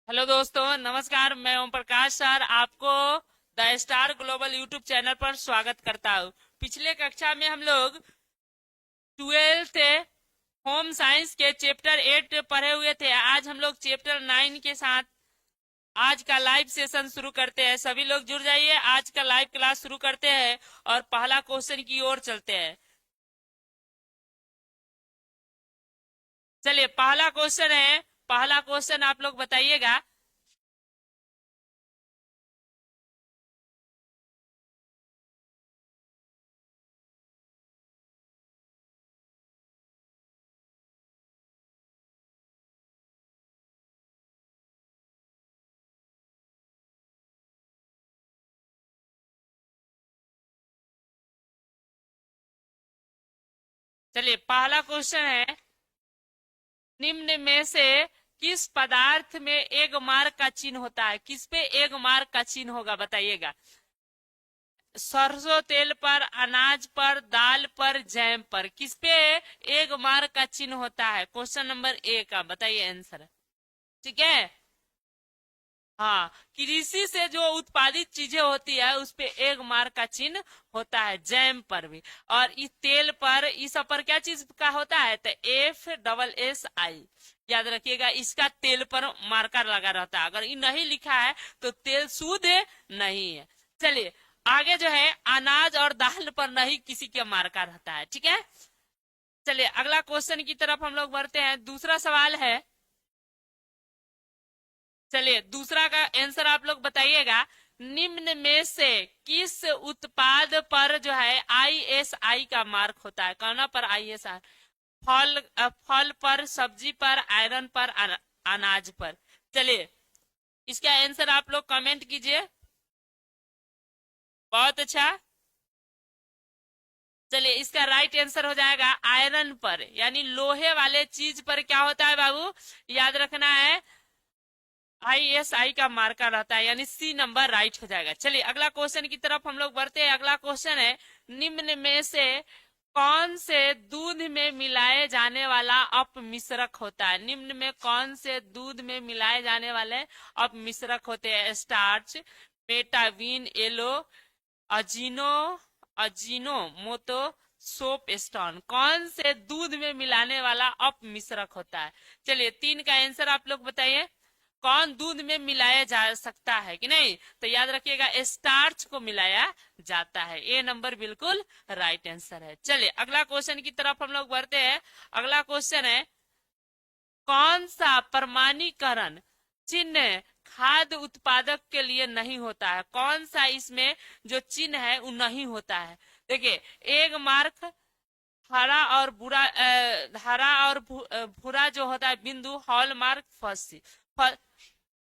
Hello दोस्तों, नमस्कार। मैं ओम प्रकाश सर आपको the star global YouTube channel पर स्वागत करता हूँ। पिछले कक्षा में हम लोग 12th होम साइंस के चैप्टर 8 पढ़े हुए थे। आज हम लोग चैप्टर 9 के साथ आज का लाइव सेशन शुरू करते हैं। सभी लोग जुड़ जाइए, आज का लाइव क्लास शुरू करते हैं और पहला क्वेश्चन की ओर चलते हैं। चलिए, पहला क्वेश्चन आप लोग बताइएगा। चलिए, पहला क्वेश्चन है, निम्न में से किस पदार्थ में एक मार्क का चिन्ह होता है? किस पे एक मार्क का चिन्ह होगा बताइएगा। सरसों तेल पर, अनाज पर, दाल पर, जैम पर, किस पे एक मार्क का चिन्ह होता है? क्वेश्चन नंबर ए का बताइए आंसर। ठीक है। हाँ, कृषि से जो उत्पादित चीजें होती है उस पे एक मार्क का चिन्ह होता है, जैम पर भी। और इस तेल पर, इस सब पर क्या चीज का होता है? तो FSSI, याद रखिएगा, इसका तेल पर मार्कर लगा रहता है। अगर ये नहीं लिखा है तो तेल शुद्ध नहीं है। चलिए, आगे जो है, अनाज और दाल पर नहीं किसी के मार्का रहता है। ठीक है। चलिए, अगला क्वेश्चन की तरफ हम लोग बढ़ते हैं। दूसरा सवाल है, चलिए दूसरा का आंसर आप लोग बताइएगा। निम्न में से किस उत्पाद पर जो है ISI का मार्क होता है? कौन पर ISI? फल पर, सब्जी पर, आयरन पर, अनाज पर। चलिए, इसका आंसर आप लोग कमेंट कीजिए। बहुत अच्छा। चलिए, इसका राइट आंसर हो जाएगा आयरन पर, यानी लोहे वाले चीज पर क्या होता है बाबू? याद रखना है, ISI का मार्कर रहता है, यानी सी नंबर राइट हो जाएगा। चलिए, अगला क्वेश्चन की तरफ हम लोग बढ़ते हैं। अगला क्वेश्चन है, निम्न में से कौन से दूध में मिलाए जाने वाला अपमिश्रक होता है? निम्न में कौन से दूध में मिलाए जाने वाले अपमिश्रक होते हैं? स्टार्च, मेटावीन, येलो, अजीनो अजीनो मोतो, सोप स्टोन, कौन से दूध में मिलाने वाला अपमिश्रक होता है? चलिए, तीन का आंसर आप लोग बताइए। कौन दूध में मिलाया जा सकता है कि नहीं? तो याद रखिएगा, स्टार्च को मिलाया जाता है। ए नंबर बिल्कुल राइट आंसर है। चलिए, अगला क्वेश्चन की तरफ हम लोग बढ़ते हैं। अगला क्वेश्चन है, कौन सा प्रमाणीकरण चिन्ह खाद्य उत्पादक के लिए नहीं होता है? कौन सा इसमें जो चिन्ह है वो नहीं होता है? देखिए, एक मार्क, हरा और बुरा, हरा और भूरा जो होता है बिंदु, हॉल मार्क, फर्स्ट।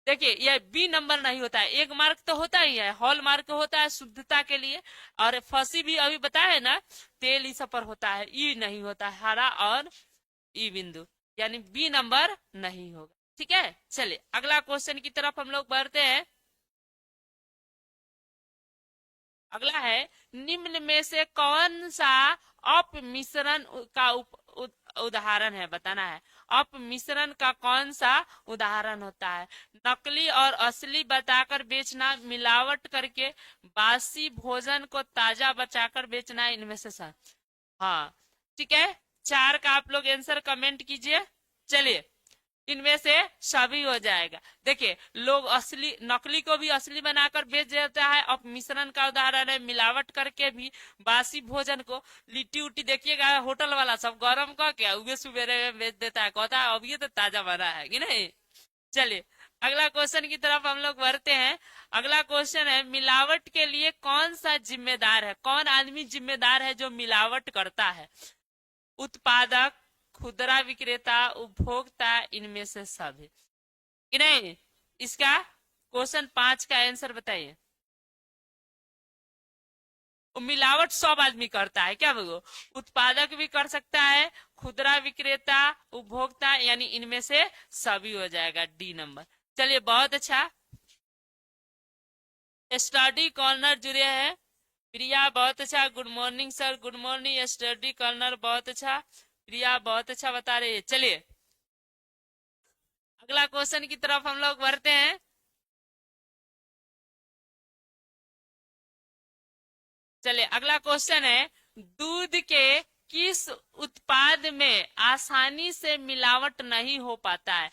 देखिए, यह बी नंबर नहीं होता है। एक मार्क तो होता ही है, हॉल मार्क होता है शुद्धता के लिए, और फंसी भी अभी बताया है ना, तेल इस सब पर होता है। ई नहीं होता है, हरा और ई बिंदु, यानी बी नंबर नहीं होगा। ठीक है। चलिए, अगला क्वेश्चन की तरफ हम लोग बढ़ते हैं। अगला है, निम्न में से कौन सा अपमिश्रण का उदाहरण है? बताना है, अपमिश्रण का कौन सा उदाहरण होता है? नकली और असली बताकर बेचना, मिलावट करके बासी भोजन को ताजा बचाकर बेचना, इनमें से हाँ, ठीक है। चार का आप लोग आंसर कमेंट कीजिए। चलिए, इनमें से सभी हो जाएगा। देखिए, लोग असली, नकली को भी असली बनाकर बेच देता है। अब मिश्रण का उदाहरण है, मिलावट करके भी बासी भोजन को, लिट्टी उट्टी देखिएगा होटल वाला सब गरम करके उगे सुबेरे में बेच देता है, कहता है अब ये तो ताजा बना है कि नहीं। चलिए, अगला क्वेश्चन की तरफ हम लोग बढ़ते हैं। अगला क्वेश्चन है, मिलावट के लिए कौन सा जिम्मेदार है? कौन आदमी जिम्मेदार है जो मिलावट करता है? उत्पादक, खुदरा विक्रेता, उपभोक्ता, इनमें से सभी कि नहीं? इसका क्वेश्चन 5 का आंसर बताइए। मिलावट सब आदमी करता है क्या बोलो? उत्पादक भी कर सकता है, खुदरा विक्रेता, उपभोक्ता, यानी इनमें से सभी हो जाएगा, डी नंबर। चलिए, बहुत अच्छा। स्टडी कॉर्नर जुड़े हैं, प्रिया बहुत अच्छा, good morning sir, good morning. Study corner बहुत अच्छा, प्रिया बहुत अच्छा बता रही है। चलिए, अगला क्वेश्चन की तरफ हम लोग बढ़ते हैं। चलिए अगला क्वेश्चन है, दूध के किस उत्पाद में आसानी से मिलावट नहीं हो पाता है?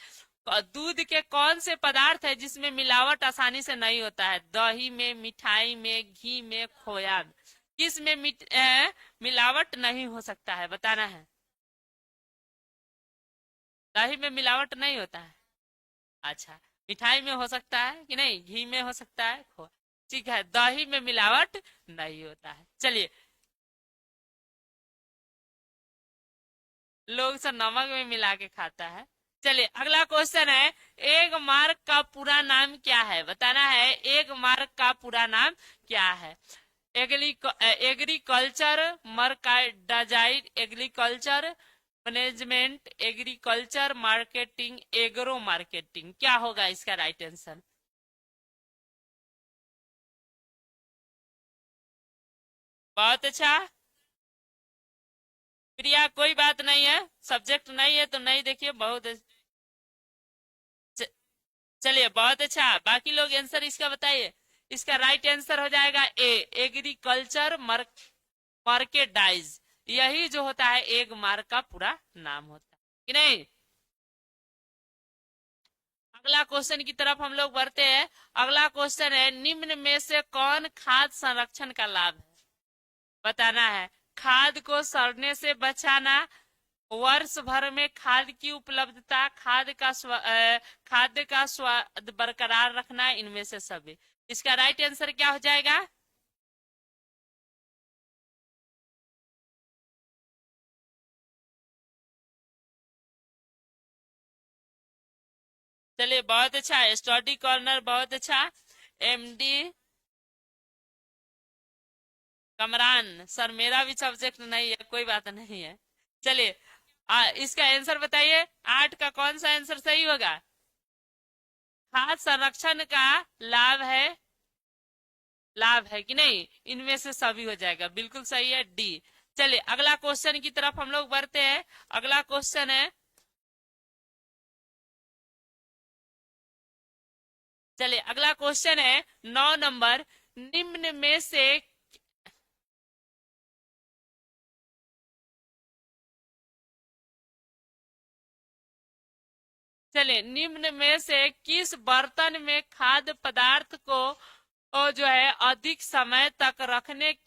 दूध के कौन से पदार्थ है जिसमें मिलावट आसानी से नहीं होता है? दही में, मिठाई में, घी में, खोया में। किस में मिलावट नहीं हो सकता है, बताना है। दही में मिलावट नहीं होता है। अच्छा, मिठाई में हो सकता है कि नहीं, घी में हो सकता है, ठीक है, दही में मिलावट नहीं होता है। चलिए, लोग सब नमक में मिला के खाता है। चलिए अगला क्वेश्चन है, एग मार्क का पूरा नाम क्या है, बताना है। एग मार्क का पूरा नाम क्या है? Agriculture merchandise, agriculture management, agriculture marketing, agro marketing, क्या होगा इसका राइट आंसर? बहुत अच्छा। प्रिया कोई बात नहीं है, सब्जेक्ट नहीं है तो नहीं देखिए, बहुत च- चलिए बहुत अच्छा। बाकी लोग आंसर इसका बताइए। इसका राइट आंसर हो जाएगा ए, एग्रीकल्चर मार्केटाइज। यही जो होता है एग मार्क का पूरा नाम होता है कि नहीं। अगला क्वेश्चन की तरफ हम लोग बढ़ते हैं। अगला क्वेश्चन है, निम्न में से कौन खाद्य संरक्षण का लाभ है, बताना है। खाद को सड़ने से बचाना, वर्ष भर में खाद की उपलब्धता, खाद्य का स्वाद बरकरार रखना, इनमें से सभी। इसका राइट आंसर क्या हो जाएगा? चलिए बहुत अच्छा है, स्टडी कॉर्नर बहुत अच्छा। एमडी कमरान सर, मेरा भी सब्जेक्ट नहीं है, कोई बात नहीं है। चलिए इसका आंसर बताइए, 8 का कौन सा आंसर सही होगा? खाद्य संरक्षण का लाभ है, लाभ है कि नहीं, इनमें से सभी हो जाएगा, बिल्कुल सही है, डी। चलिए अगला क्वेश्चन की तरफ हम लोग बढ़ते हैं। अगला क्वेश्चन है, चलिए अगला क्वेश्चन है 9 नंबर, निम्न में से, चलिए निम्न में से किस बर्तन में खाद्य पदार्थ को जो है अधिक समय तक रखने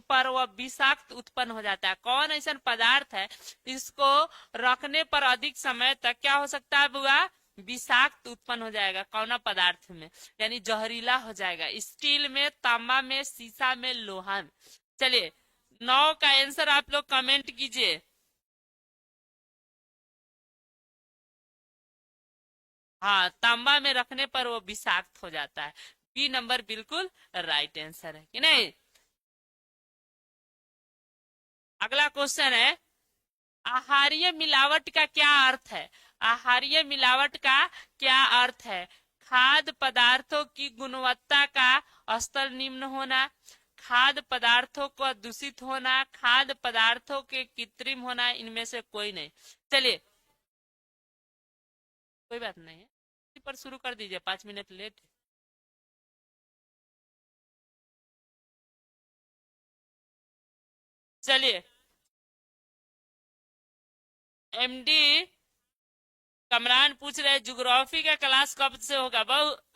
पर वह विषाक्त उत्पन्न हो जाता है? कौन ऐसा पदार्थ है इसको रखने पर अधिक समय तक क्या हो सकता है बुआ? विषाक्त उत्पन्न हो जाएगा। कौन पदार्थ में, यानी जहरीला हो जाएगा? स्टील में, तांबा में, शीशा में, लोहा में। चलिए 9 का आंसर आप लोग कमेंट कीजिए। हाँ, तांबा में रखने पर वो विषाक्त हो जाता है। बी नंबर बिल्कुल राइट आंसर है कि नहीं। अगला क्वेश्चन है, आहारीय मिलावट का क्या अर्थ है? आहारीय मिलावट का क्या अर्थ है? खाद्य पदार्थों की गुणवत्ता का स्तर निम्न होना, खाद्य पदार्थों का दूषित होना, खाद्य पदार्थों के कृत्रिम होना, इनमें से कोई नहीं। चलिए कोई बात नहीं है, इसी पर शुरू कर दीजिए, 5 मिनट लेट। चलिए एमडी कमरान पूछ रहे, ज्योग्राफी का क्लास कब से होगा?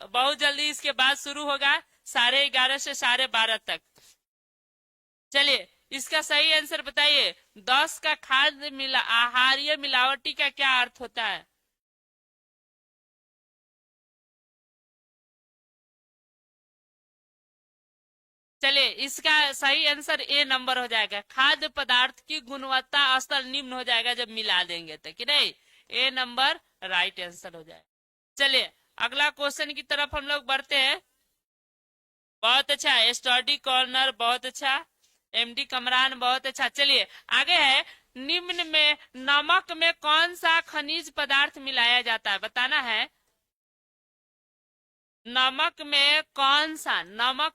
बहुत जल्दी इसके बाद शुरू होगा, 11:30 से 12:30 तक। चलिए इसका सही आंसर बताइए। 10 का आहारीय मिलावटी का क्या अर्थ होता है? चलिए इसका सही आंसर ए नंबर हो जाएगा, खाद्य पदार्थ की गुणवत्ता स्तर निम्न हो जाएगा जब मिला देंगे तो, कि नहीं। ए नंबर राइट आंसर हो जाएगा। चलिए अगला क्वेश्चन की तरफ हम लोग बढ़ते हैं। बहुत अच्छा, स्टडी कॉर्नर बहुत अच्छा, एमडी कमरान बहुत अच्छा। चलिए आगे है, निम्न में नमक में कौन सा खनिज पदार्थ मिलाया जाता है, बताना है। नमक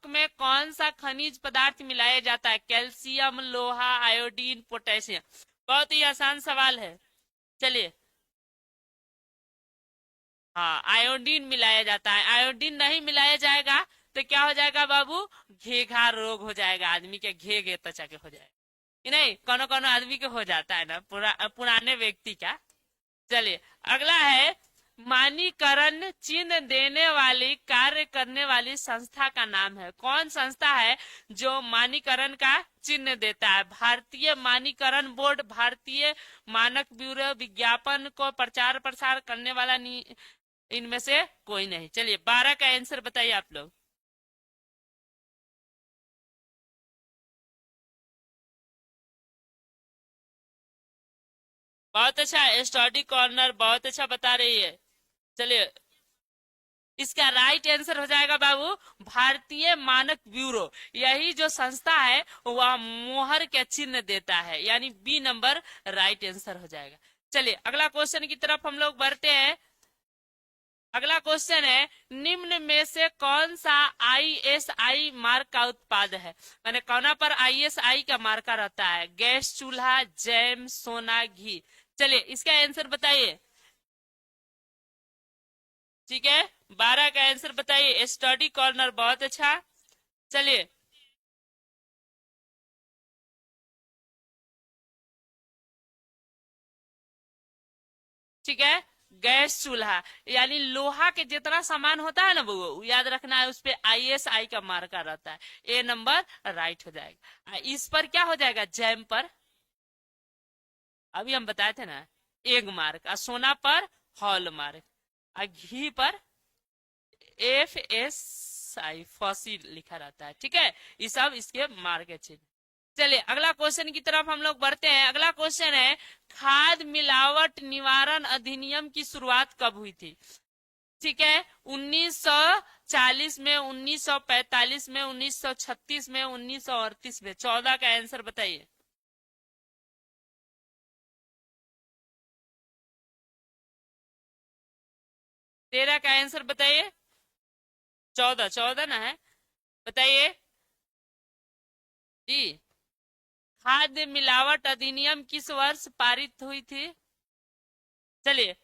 में कौन सा खनिज पदार्थ मिलाया जाता है? कैल्शियम, लोहा, आयोडीन, पोटेशियम। बहुत ही आसान सवाल है। चलिए हाँ, आयोडीन मिलाया जाता है। आयोडीन नहीं मिलाया जाएगा तो क्या हो जाएगा बाबू? घेघा रोग हो जाएगा, आदमी के घे त्वचा के हो जाएगा। कि नहीं, कोनो कोनो आदमी के हो जाता है ना, पुराने व्यक्ति का। चलिए, अगला है, मानकीकरण चिन्ह देने वाली कार्य करने वाली संस्था का नाम है। कौन संस्था है जो मानकीकरण का चिन्ह देता है? भारतीय मानकीकरण बोर्ड, भारतीय मानक ब्यूरो, विज्ञापन को प्रचार प्रसार करने वाला इनमें से कोई नहीं। चलिए, 12 का आंसर बताइए आप लोग। बहुत अच्छा, स्टडी कॉर्नर बहुत अच्छा बता रही है। चलिए, इसका राइट आंसर हो जाएगा बाबू, भारतीय मानक ब्यूरो। यही जो संस्था है वह मोहर के चिन्ह देता है, यानी बी नंबर राइट आंसर हो जाएगा। चलिए, अगला क्वेश्चन की तरफ हम लोग बढ़ते हैं। अगला क्वेश्चन है, निम्न में से कौन सा आईएसआई मार्क का उत्पाद है? मैंने कौना पर आईएसआई का मार्का रहता है? गैस चूल्हा, जैम, सोना, घी। चलिए, इसका आंसर बताइए। ठीक है, 12 का आंसर बताइए। स्टडी कॉर्नर बहुत अच्छा। चलिए, ठीक है, गैस चूल्हा, यानी लोहा के जितना सामान होता है ना वो याद रखना है, उस पे आईएसआई का मार्का रहता है। ए नंबर राइट हो जाएगा। इस पर क्या हो जाएगा? जैम पर, अभी हम बताए थे ना, एग मार्क। और सोना पर हॉल मार्क। और घी पर FSI फॉसी लिखा रहता है। ठीक है, ये सब इसके मार्क है चिन्ह। चलिए, अगला क्वेश्चन की तरफ हम लोग बढ़ते हैं। अगला क्वेश्चन है, खाद मिलावट निवारण अधिनियम की शुरुआत कब हुई थी? ठीक है, 1940 में, 1945 में, 1936 में, 1938 में। 14 का आंसर बताइए। 13 का आंसर बताइए। 14, 14 ना है, बताइए जी। खाद्य मिलावट अधिनियम किस वर्ष पारित हुई थी? चलिए,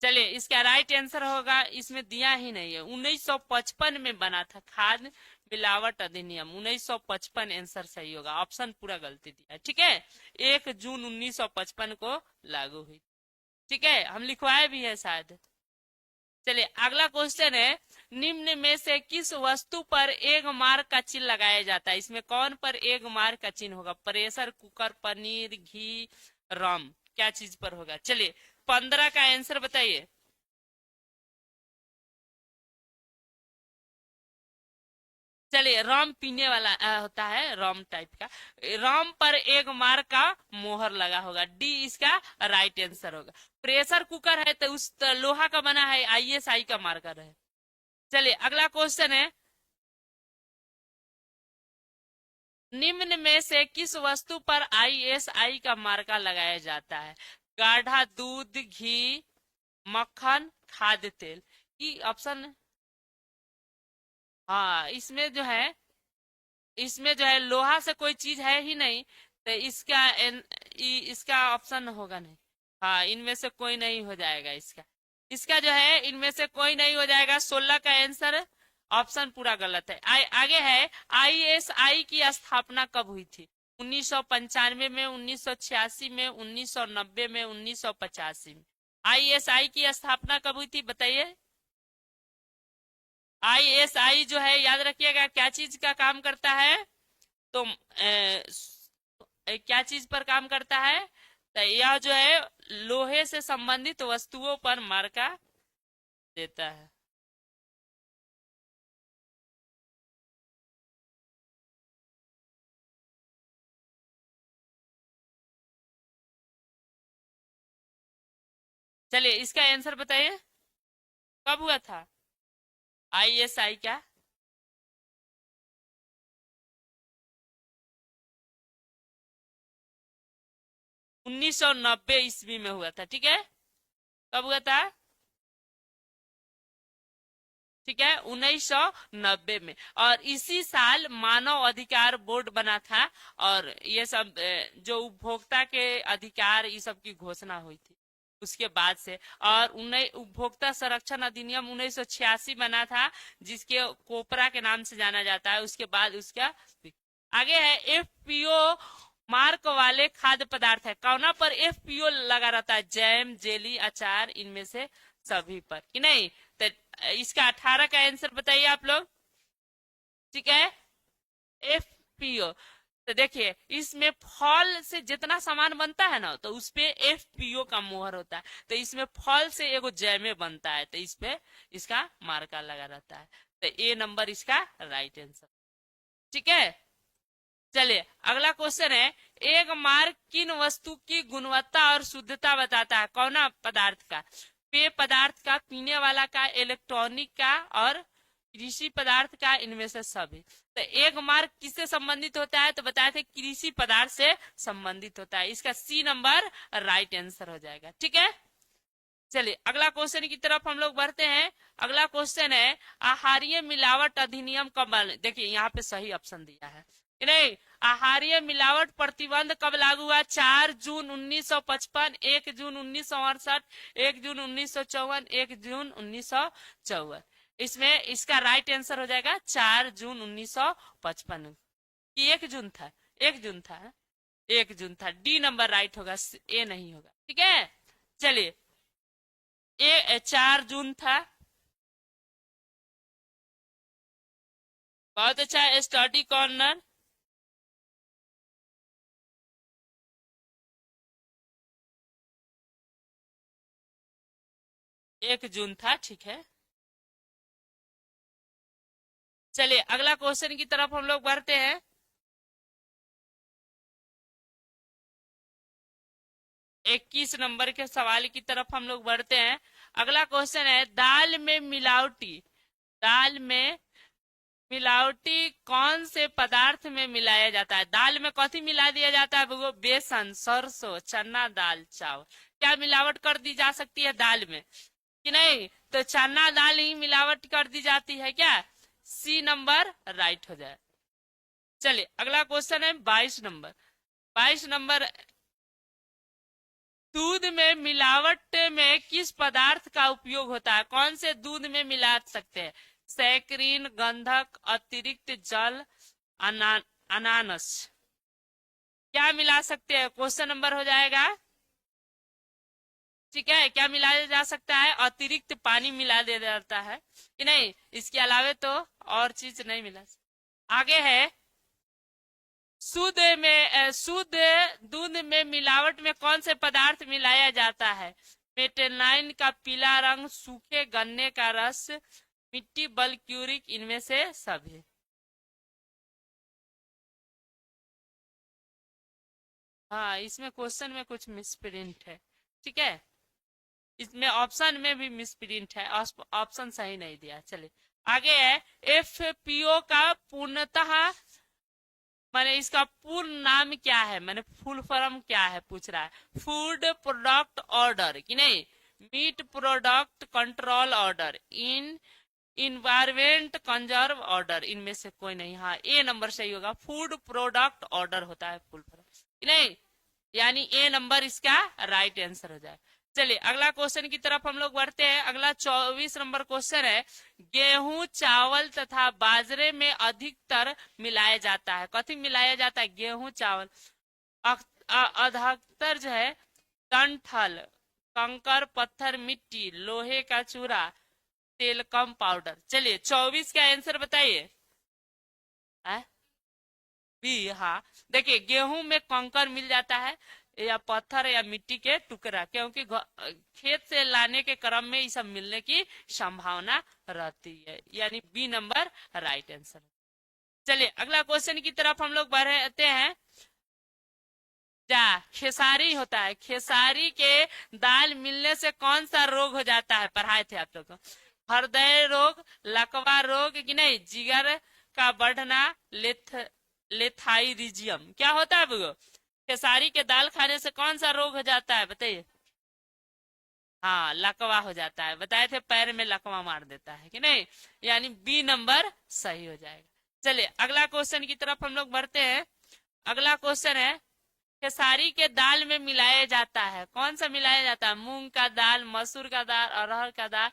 चलिए, इसका राइट आंसर होगा, इसमें दिया ही नहीं है, 1955 में बना था खाद्य मिलावट अधिनियम। 1955 आंसर सही होगा, ऑप्शन पूरा गलती दिया है। ठीक है, 1 जून 1955 को लागू हुई। ठीक है, हम लिखवाए भी है शायद। चलिए, अगला क्वेश्चन है, निम्न में से किस वस्तु पर एक मार्क का चिन्ह लगाया जाता है? इसमें कौन पर एक मार्क का चिन्ह होगा? प्रेशर कुकर, पनीर, घी, रम, क्या चीज पर होगा? चलिए, 15 का आंसर बताइए। चलिए, रम पीने वाला होता है, रम टाइप का। रम पर एक मार्क का मोहर लगा होगा, डी इसका राइट आंसर होगा। प्रेशर कुकर है तो उस लोहा का बना है, आईएसआई का मार्कर है। चलिए, अगला क्वेश्चन है, निम्न में से किस वस्तु पर आईएसआई का मार्का लगाया जाता है? गाढ़ा दूध, घी, मक्खन, खाद्य तेल। ये ऑप्शन, हाँ, इसमें जो है लोहा से कोई चीज है ही नहीं, तो इसका ऑप्शन होगा नहीं। हाँ, इनमें से कोई नहीं हो जाएगा इसका। इसका जो है, इनमें से कोई नहीं हो जाएगा। 16 का आंसर, ऑप्शन पूरा गलत है। आगे है, आईएसआई की स्थापना कब हुई थी? 1995 में, 1986 में, 1990 में, 1985 में। आईएसआई की स्थापना कब हुई थी बताइए। आईएसआई जो है, याद रखिएगा, क्या चीज का काम करता है? तो क्या चीज पर काम करता है? तो यह जो है, लोहे से संबंधित वस्तुओं पर मार्का देता है। चलिए, इसका आंसर बताइए, कब हुआ था आईएसआई क्या? 1990 ईस्वी में हुआ था। ठीक है, कब हुआ था? ठीक है, 1990 में। और इसी साल मानव अधिकार बोर्ड बना था, और ये सब जो उपभोक्ता के अधिकार, ये सब की घोषणा हुई थी उसके बाद से। और उपभोक्ता संरक्षण अधिनियम 1986 बना था, जिसके कोपरा के नाम से जाना जाता है। उसके बाद उसका आगे है एफपीओ मार्क वाले खाद्य पदार्थ है। कौना पर एफपीओ लगा रहता है? जैम, जेली, अचार, इनमें से सभी पर, कि नहीं? तो इसका 18 का आंसर बताइए आप लोग। ठीक है, एफपीओ। तो देखिए, इसमें फल से जितना सामान बनता है ना, तो उसपे एफपीओ का मोहर होता है। तो इसमें फल से एगो जैमे बनता है, तो इस पे इसका मार्का लगा रहता है। तो ए नंबर इसका राइट आंसर। ठीक है, चलिए अगला क्वेश्चन है, एक मार्क किन वस्तु की गुणवत्ता और शुद्धता बताता है? कौना पदार्थ का? पेय पदार्थ का, पीने वाला का, इलेक्ट्रॉनिक का, और कृषि पदार्थ का, इनमें से सभी। तो एक मार्क किससे संबंधित होता है? तो बताया थे कृषि पदार्थ से संबंधित होता है। इसका सी नंबर राइट आंसर हो जाएगा। ठीक है, चलिए अगला क्वेश्चन की तरफ हम लोग बढ़ते हैं। अगला क्वेश्चन है, आहारीय मिलावट अधिनियम कब बना? देखिए यहाँ पे सही ऑप्शन दिया है कि नहीं। आहारीय मिलावट प्रतिबंध कब लागू हुआ? 4 जून 1955, 1 जून 1968, 1 जून 1954, 1 जून 1954। इसमें इसका राइट आंसर हो जाएगा 4 जून 1955 कि 1 जून था? 1 जून था, 1 जून था। डी नंबर राइट होगा, ए नहीं होगा। ठीक है, चलिए 4 जून था। बहुत अच्छा, स्टडी कॉर्नर। 1 जून था, ठीक है। चलिए अगला क्वेश्चन की तरफ हम लोग बढ़ते हैं। 21 नंबर के सवाल की तरफ हम लोग बढ़ते हैं। अगला क्वेश्चन है, दाल में मिलावटी कौन से पदार्थ में मिलाया जाता है? दाल में कथी मिला दिया जाता है? वो बेसन, सरसों, चना दाल, चावल। क्या मिलावट कर दी जा सकती है दाल में कि नहीं? तो चना दाल ही मिलावट कर दी जाती है क्या? सी नंबर राइट हो जाए। चलिए अगला क्वेश्चन है 22 नंबर। 22 नंबर, दूध में मिलावट में किस पदार्थ का उपयोग होता है? कौन से दूध में मिला सकते हैं? सैकरीन, गंधक, अतिरिक्त जल, अनानस। क्या मिला सकते हैं? क्वेश्चन नंबर हो जाएगा। ठीक है, क्या मिलाया जा सकता है? अतिरिक्त पानी मिला दिया जाता है कि नहीं? इसके अलावे तो और चीज नहीं मिला। आगे है, शुद्ध दूध में मिलावट में कौन से पदार्थ मिलाया जाता है? मेटेनाइन का पीला रंग, सूखे गन्ने का रस, मिट्टी, बल्क्यूरिक, इनमें से सभी। हाँ, इसमें क्वेश्चन में कुछ मिसप्रिंट है। ठीक है, इसमें ऑप्शन में भी मिसप्रिंट है, ऑप्शन सही नहीं दिया। चलिए आगे है, एफपीओ का पूर्णतः माने इसका पूर्ण नाम क्या है? माने फुल फॉर्म क्या है पूछ रहा है। फूड प्रोडक्ट ऑर्डर कि नहीं? Meat product control order, in environment conserve order, इनमें से कोई नहीं। हाँ, ए नंबर सही होगा। फूड प्रोडक्ट ऑर्डर होता है फुल फॉर्म कि नहीं, यानी ए नंबर इसका राइट आंसर हो जाए। चलिए अगला क्वेश्चन की तरफ हम लोग बढ़ते हैं। अगला 24 नंबर क्वेश्चन है, गेहूं, चावल तथा बाजरे में अधिकतर मिलाया जाता है? कथी मिलाया जाता है? गेहूं, चावल। अधिकतर जो है, डंठल, कंकर, पत्थर, मिट्टी, लोहे का चूरा, तेल, कम पाउडर। चलिए 24 का आंसर बताइए। भी, हाँ। देखिए गेहूं में कंकर मिल जाता है, या पत्थर या मिट्टी के टुकड़ा, क्योंकि खेत से लाने के क्रम में ये सब मिलने की संभावना रहती है, यानी बी नंबर राइट आंसर। चलिए अगला क्वेश्चन की तरफ हम लोग बढ़ते हैं। जा खेसारी होता है, खेसारी के दाल मिलने से कौन सा रोग हो जाता है? पढ़ाए थे आप लोग को। हृदय रोग, लकवा रोग कि नहीं, जिगर का बढ़ना, लेथाइरिजियम। क्या होता है वो? खेसारी के दाल खाने से कौन सा रोग हो जाता है बताइए। हाँ, लकवा हो जाता है, बताए थे पैर में लकवा मार देता है कि नहीं, यानी बी नंबर सही हो जाएगा। चलिए अगला क्वेश्चन की तरफ हम लोग बढ़ते हैं। अगला क्वेश्चन है, खेसारी के दाल में मिलाया जाता है, कौन सा मिलाया जाता है? मूंग का दाल, मसूर का दाल, अरहर का दाल,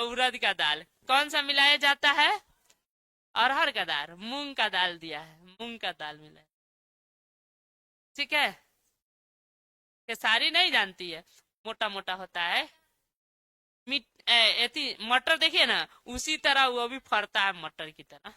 उड़द का दाल, कौन सा मिलाया जाता है? अरहर का दाल, मूंग का दाल दिया है, मूंग का दाल मिलाया। ठीक है, खेसारी नहीं जानती है, मोटा मोटा होता है। मटर देखिए ना, उसी तरह वो भी फरता है मटर की तरह।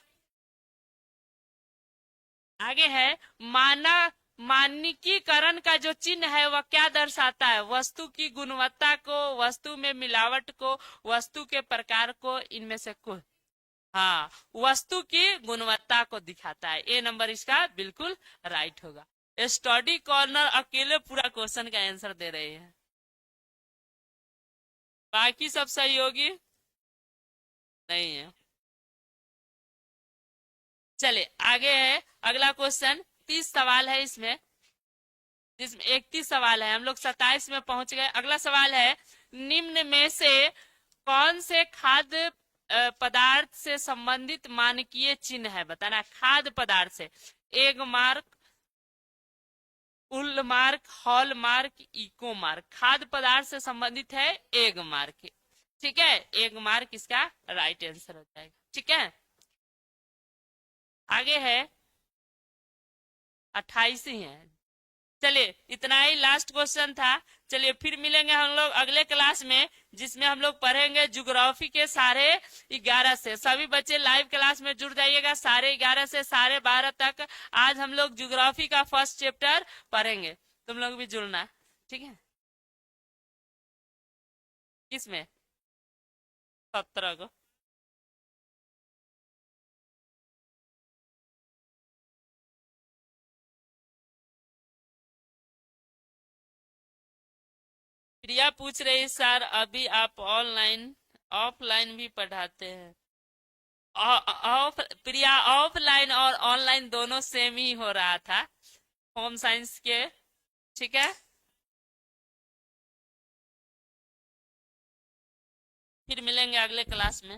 आगे है, माना मानकीकरण का जो चिन्ह है वह क्या दर्शाता है? वस्तु की गुणवत्ता को, वस्तु में मिलावट को, वस्तु के प्रकार को, इनमें से कुछ। हाँ, वस्तु की गुणवत्ता को दिखाता है। ए नंबर इसका बिल्कुल राइट होगा। स्टडी कॉर्नर अकेले पूरा क्वेश्चन का आंसर दे रहे हैं, बाकी सब सहयोगी नहीं है। चले आगे है अगला क्वेश्चन, 30 सवाल है इसमें, जिसमें 31 सवाल है, हम लोग 27 में पहुंच गए। अगला सवाल है, निम्न में से कौन से खाद्य पदार्थ से संबंधित मानकीय चिन्ह है? बताना, खाद्य पदार्थ से। Agmark, Woolmark, hallmark, Ecomark. खाद्य पदार्थ से संबंधित है एग मार्क। ठीक है, एग मार्क इसका राइट आंसर हो जाएगा। ठीक है, आगे है 28 ही है। चलिए इतना ही लास्ट क्वेश्चन था। चलिए फिर मिलेंगे हम लोग अगले क्लास में, जिसमें हम लोग पढ़ेंगे ज्योग्राफी के सारे 11 से। सभी बच्चे लाइव क्लास में जुड़ जाइएगा, सारे 11 से सारे 12 तक। आज हम लोग ज्योग्राफी का फर्स्ट चैप्टर पढ़ेंगे, तुम लोग भी जुड़ना। ठीक है, किसमें? 17 को। प्रिया पूछ रही, सर अभी आप ऑनलाइन ऑफलाइन भी पढ़ाते हैं? प्रिया, ऑफलाइन और ऑनलाइन दोनों सेम ही हो रहा था होम साइंस के। ठीक है, फिर मिलेंगे अगले क्लास में।